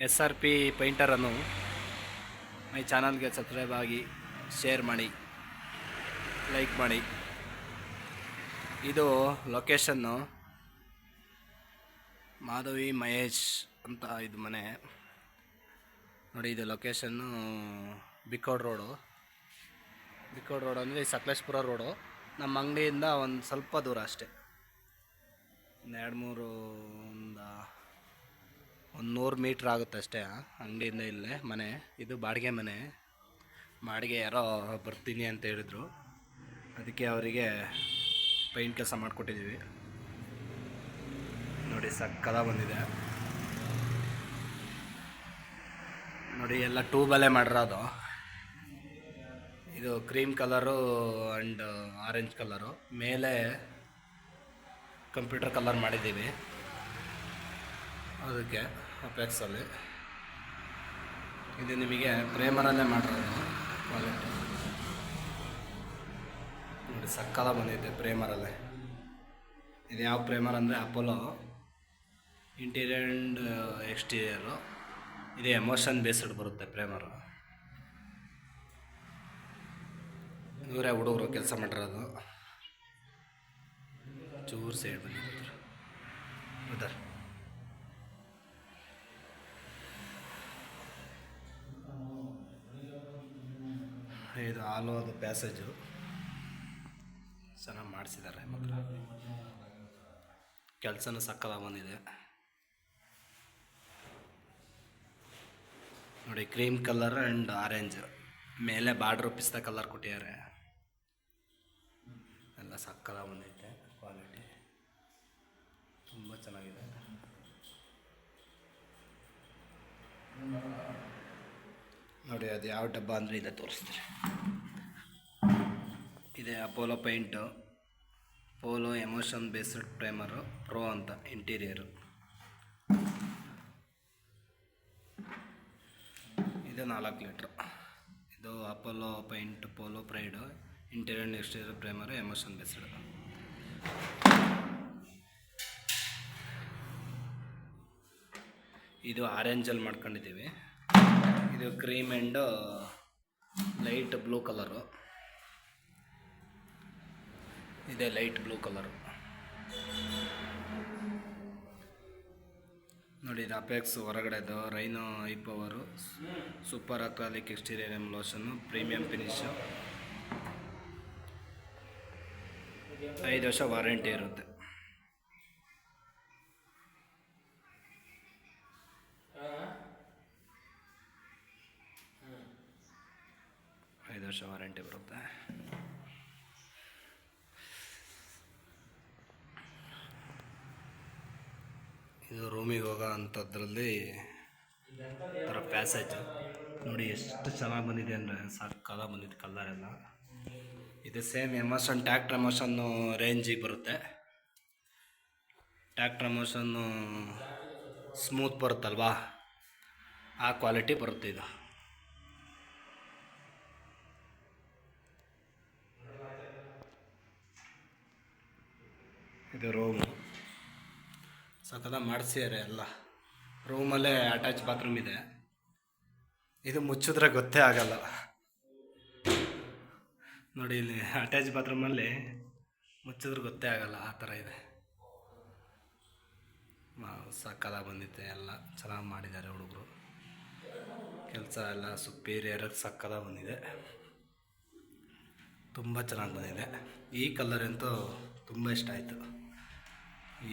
SRP ಪೇಂಟರನ್ನು ಮೈ ಚಾನಲ್ಗೆ subscribe ಆಗಿ share ಮಾಡಿ, ಲೈಕ್ ಮಾಡಿ. ಇದು ಲೊಕೇಶನ್ನು ಮಾಧವಿ ಮಹೇಶ್ ಅಂತ ಇದು ಮನೆ ನೋಡಿ. ಇದು ಲೊಕೇಶನ್ನು ಬಿಕ್ಕೋಡ್ ರೋಡು ಅಂದರೆ ಸಕಲೇಶ್ಪುರ ರೋಡು. ನಮ್ಮ ಅಂಗಡಿಯಿಂದ ಒಂದು ಸ್ವಲ್ಪ ದೂರ ಅಷ್ಟೇ, ಒಂದು 100 ಮೀಟ್ರ್ ಆಗುತ್ತೆ ಅಷ್ಟೇ ಅಂಗಡಿಯಿಂದ ಇಲ್ಲೇ ಮನೆ. ಇದು ಬಾಡಿಗೆ ಮನೆ. ಬಾಡಿಗೆ ಯಾರೋ ಬರ್ತೀನಿ ಅಂತ ಹೇಳಿದ್ರು, ಅದಕ್ಕೆ ಅವರಿಗೆ ಪೈಂಟ್ ಕೆಲಸ ಮಾಡಿಕೊಟ್ಟಿದ್ದೀವಿ. ನೋಡಿ ಸಕ್ಕಲ ಬಂದಿದೆ ನೋಡಿ, ಎಲ್ಲ ಟ್ಯೂಬಲ್ಲೇ ಮಾಡಿರೋದು. ಇದು cream colour and orange colour, ಮೇಲೆ ಕಂಪ್ಯೂಟರ್ ಕಲರ್ ಮಾಡಿದ್ದೀವಿ ಅದಕ್ಕೆ ಅಪೆಕ್ಸಲ್ಲಿ. ಇದು ನಿಮಗೆ ಪ್ರೇಮರಲ್ಲೇ ಮಾಡಿರೋದು ಕ್ವಾಲಿಟಿ ನೋಡಿ, ಸಕ್ಕಲ ಬಂದಿದೆ ಪ್ರೇಮರಲ್ಲೇ. ಇದು ಯಾವ ಪ್ರೇಮರ್ ಅಂದರೆ ಅಪೋಲೋ ಇಂಟೀರಿಯರ್ ಆ್ಯಂಡ್ ಎಕ್ಸ್ಟೀರಿಯರು. ಇದು ಎಮೋಷನ್ ಬೇಸ್ಡ್ ಬರುತ್ತೆ ಪ್ರೇಮರು. ಇವರೇ ಹುಡುಗರು ಕೆಲಸ ಮಾಡಿರೋದು. ಚೂರು ಸೈಡ್ ಬಂದಿದ್ರು ಉದರ್. ಇದು ಹಾಲೋದು ಪ್ಯಾಸೇಜು ಚೆನ್ನಾಗಿ ಮಾಡಿಸಿದ್ದಾರೆ. ಮಾತ್ರ ಕೆಲಸನೂ ಸಕ್ಕತ್ತಾಗಿ ಬಂದಿದೆ ನೋಡಿ. ಕ್ರೀಮ್ ಕಲರ್ ಆ್ಯಂಡ್ ಆರೆಂಜ್, ಮೇಲೆ ಬಾರ್ಡ್ರು ಪಿಸ್ತಾ ಕಲರ್ ಕೊಟ್ಟಿದ್ದಾರೆ. ಎಲ್ಲ ಸಕ್ಕತ್ತಾಗಿ ಬಂದೈತೆ, ಕ್ವಾಲಿಟಿ ತುಂಬ ಚೆನ್ನಾಗಿದೆ. ನೋಡಿ ಅದು ಯಾವ ಡಬ್ಬ ಅಂದರೆ ಇದೆ ತೋರಿಸ್ತಾರೆ. ಇದೆ Apollo paint, Polo emotion based primer pro ಅಂತ ಇಂಟೀರಿಯರು. ಇದು 4 ಲೀಟ್ರು. ಇದು Apollo paint Polo pride interior and exterior primer emotion based. ಇದು ಆರೆಂಜಲ್ಲಿ ಮಾಡ್ಕೊಂಡಿದ್ದೀವಿ. ಇದು cream and light blue colour. ಇದೆ ಲೈಟ್ ಬ್ಲೂ ಕಲರು ನೋಡಿ. ಇದು ಅಪೆಕ್ಸ್ ಹೊರಗಡೆದು Rhino I power super acrylic exterior lotion, premium finish, 5 ವರ್ಷ ವಾರಂಟಿ ಇರುತ್ತೆ. ವಾರಂಟಿ ಬರುತ್ತೆ. ಇದು ರೂಮಿಗೆ ಹೋಗೋ ಅಂಥದ್ರಲ್ಲಿ ಥರ ಪ್ಯಾಸೇಜು ನೋಡಿ, ಎಷ್ಟು ಚೆನ್ನಾಗಿ ಬಂದಿದೆ ಅಂದರೆ ಸಕ್ಕತ್ತಾಗಿ ಬಂದಿದೆ ಕಲರೆಲ್ಲ. ಇದು ಸೇಮ್ ಎಮೋಷನ್ ಟ್ಯಾಕ್ಟ್ರ್ ಎಮೋಷನ್ನು ರೇಂಜಿಗೆ ಬರುತ್ತೆ. ಟ್ಯಾಕ್ಟ್ರ್ ಎಮೋಷನ್ನು ಸ್ಮೂತ್ ಬರುತ್ತಲ್ವಾ, ಆ ಕ್ವಾಲಿಟಿ ಬರುತ್ತೆ ಇದು. ಇದು ರೂಮು ಸಕ್ಕತ್ತಾಗಿ ಮಾಡಿಸಿದ್ದಾರೆ ಎಲ್ಲ. ರೂಮಲ್ಲೇ ಅಟ್ಯಾಚ್ ಬಾತ್ರೂಮ್ ಇದೆ. ಇದು ಮುಚ್ಚಿದ್ರೆ ಗೊತ್ತೇ ಆಗಲ್ಲ ನೋಡಿ. ಇಲ್ಲಿ ಅಟ್ಯಾಚ್ ಬಾತ್ರೂಮಲ್ಲಿ ಮುಚ್ಚಿದ್ರೆ ಗೊತ್ತೇ ಆಗಲ್ಲ, ಆ ಥರ ಇದೆ. ಸಕ್ಕತ್ತಾಗಿ ಬಂದಿದೆ, ಎಲ್ಲ ಚೆನ್ನಾಗಿ ಮಾಡಿದ್ದಾರೆ ಹುಡುಗರು. ಕೆಲಸ ಎಲ್ಲ ಸುಪೀರಿಯರಾಗಿ ಸಕ್ಕತ್ತಾಗಿ ಬಂದಿದೆ, ತುಂಬ ಚೆನ್ನಾಗಿ ಬಂದಿದೆ. ಈ ಕಲರ್ ಅಂತೂ ತುಂಬ ಇಷ್ಟ ಆಯಿತು.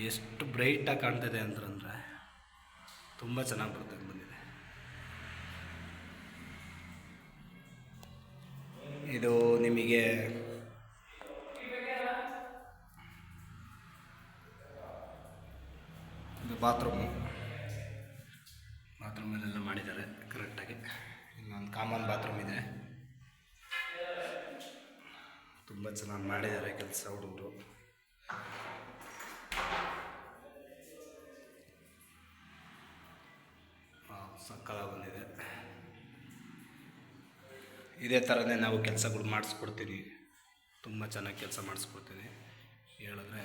ಎಷ್ಟು ಬ್ರೈಟಾಗಿ ಕಾಣ್ತಿದೆ ಅಂತಂದರೆ ತುಂಬ ಚೆನ್ನಾಗಿ ಬಂದಿದೆ. ಇದು ನಿಮಗೆ ಇದು ಬಾತ್ರೂಮಲ್ಲೆಲ್ಲ ಮಾಡಿದ್ದಾರೆ ಕರೆಕ್ಟಾಗಿ. ಇಲ್ಲೊಂದು ಕಾಮನ್ ಬಾತ್ರೂಮ್ ಇದೆ. ತುಂಬ ಚೆನ್ನಾಗಿ ಮಾಡಿದ್ದಾರೆ ಕೆಲಸ ಹುಡುಗರು. ಸಕ್ಕತ್ತಾಗಿ ಬಂದಿದೆ. ಇದೇ ಥರನೇ ನಾವು ಕೆಲಸಗಳು ಮಾಡಿಸ್ಕೊಡ್ತೀನಿ. ತುಂಬ ಚೆನ್ನಾಗಿ ಕೆಲಸ ಮಾಡಿಸ್ಕೊಡ್ತೀನಿ. ಹೇಳಿದ್ರೆ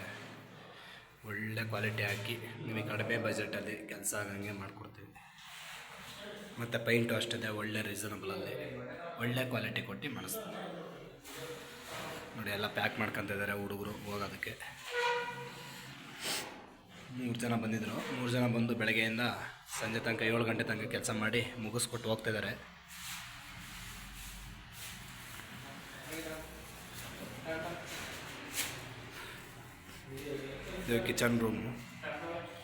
ಒಳ್ಳೆ ಕ್ವಾಲಿಟಿ ಹಾಕಿ ನಿಮಗೆ ಕಡಿಮೆ ಬಜೆಟಲ್ಲಿ ಕೆಲಸ ಆಗಂಗೆ ಮಾಡಿಕೊಡ್ತೀವಿ. ಮತ್ತು ಪೈಂಟು ಅಷ್ಟೇ ಒಳ್ಳೆ ರೀಸನಬಲಲ್ಲಿ ಒಳ್ಳೆ ಕ್ವಾಲಿಟಿ ಕೊಟ್ಟು ಮಾಡಿಸ್ತಾರೆ. ನೋಡಿ ಎಲ್ಲ ಪ್ಯಾಕ್ ಮಾಡ್ಕೊತಿದ್ದಾರೆ ಹುಡುಗರು ಹೋಗೋದಕ್ಕೆ. 3 ಜನ ಬಂದಿದ್ದರು. 3 ಜನ ಬಂದು ಬೆಳಗ್ಗೆಯಿಂದ ಸಂಜೆ ತನಕ 7 ಗಂಟೆ ತನಕ ಕೆಲಸ ಮಾಡಿ ಮುಗಿಸ್ಕೊಟ್ಟು ಹೋಗ್ತಿದ್ದಾರೆ. ಇದು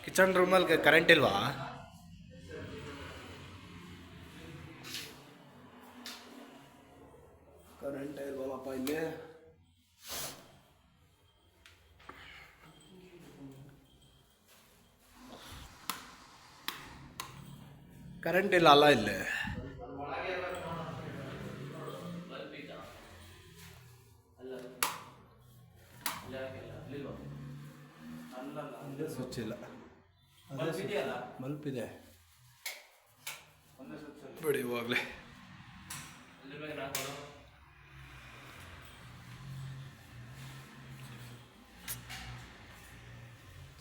ಕಿಚನ್ ರೂಮಲ್ಲಿ ಕರೆಂಟ್ ಇಲ್ವಾ? ಕರೆಂಟ್ ಇಲ್ವಲ್ಲಪ್ಪ ಇಲ್ಲಿ. ಕರೆಂಟ್ ಇಲ್ಲ ಅಲ್ಲ ಇಲ್ಲಿ. ಸ್ವಿಚ್ ಇಲ್ಲ, ಬಲ್ಪ್ ಇದೆ ಬಿಡಿ ಇವಾಗಲೇ.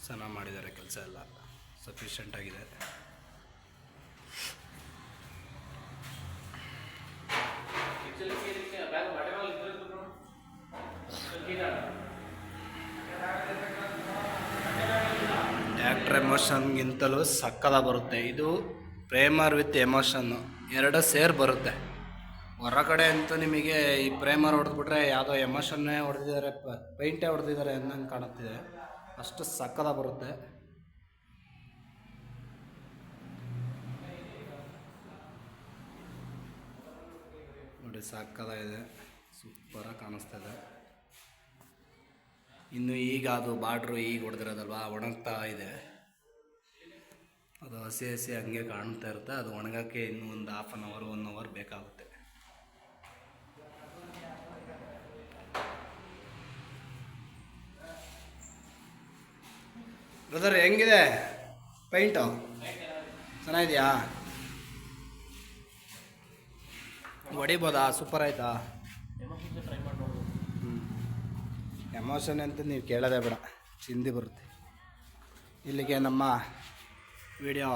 ಚೆನ್ನಾಗಿ ಮಾಡಿದ್ದಾರೆ, ಕೆಲಸ ಎಲ್ಲ ಸಫಿಷಿಯೆಂಟ್ ಆಗಿದೆ. ಟ್ಯಾಕ್ಟ್ರ್ ಎಮೋಷನ್ಗಿಂತಲೂ ಸಕ್ಕದಾಗಿ ಬರುತ್ತೆ. ಇದು ಪ್ರೇಮರ್ ವಿತ್ ಎಮೋಷನ್ನು ಎರಡು ಸೇರಿ ಬರುತ್ತೆ. ಹೊರಗಡೆ ಅಂತೂ ನಿಮಗೆ ಈ ಪ್ರೇಮರ್ ಹೊಡೆದ್ಬಿಟ್ರೆ ಯಾವುದೋ ಎಮೋಷನ್ನೇ ಹೊಡೆದಿದ್ದಾರೆ, ಪೈಂಟೇ ಹೊಡೆದಿದ್ದಾರೆ ಅನ್ನಂಗೆ ಕಾಣುತ್ತಿದೆ. ಅಷ್ಟು ಸಕ್ಕದಾಗಿ ಬರುತ್ತೆ. ನೋಡಿ ಸಕ್ಕದಾಗಿದೆ, ಸೂಪರಾಗಿ ಕಾಣಿಸ್ತದೆ. ಇನ್ನು ಈಗ ಅದು ಬಾರ್ಡ್ರು ಈಗ ಹೊಡೆದಿರೋದಲ್ವ, ಒಣಗ್ತಾ ಇದೆ. ಅದು ಹಸಿ ಹಸಿ ಹಂಗೆ ಕಾಣ್ತಾ ಇರುತ್ತೆ. ಅದು ಒಣಗೋಕ್ಕೆ ಇನ್ನೂ ಒಂದು 1 ಅವರ್ ಬೇಕಾಗುತ್ತೆ. ಬ್ರದರ್ ಹೆಂಗಿದೆ ಪೈಂಟು? ಚೆನ್ನಾಗಿದೆಯಾ? ಹೊಡಿಬೋದಾ? ಸೂಪರ್ ಆಯ್ತಾ? ಎಮೋಷನ್ ಅಂತ ನೀವು ಕೇಳೋದೇ ಬೇಡ, ಚಿಂದಿ ಬರುತ್ತೆ. ಇಲ್ಲಿಗೆ ನಮ್ಮ ವಿಡಿಯೋ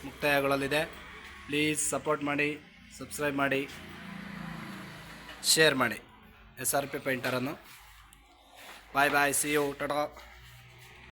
ಮುಕ್ತಾಯಗೊಳ್ಳಲಿದೆ. ಪ್ಲೀಸ್ ಸಪೋರ್ಟ್ ಮಾಡಿ, ಸಬ್ಸ್ಕ್ರೈಬ್ ಮಾಡಿ, ಶೇರ್ ಮಾಡಿ SRP ಪೇಂಟರನ್ನು. Bye bye, see you, Tata.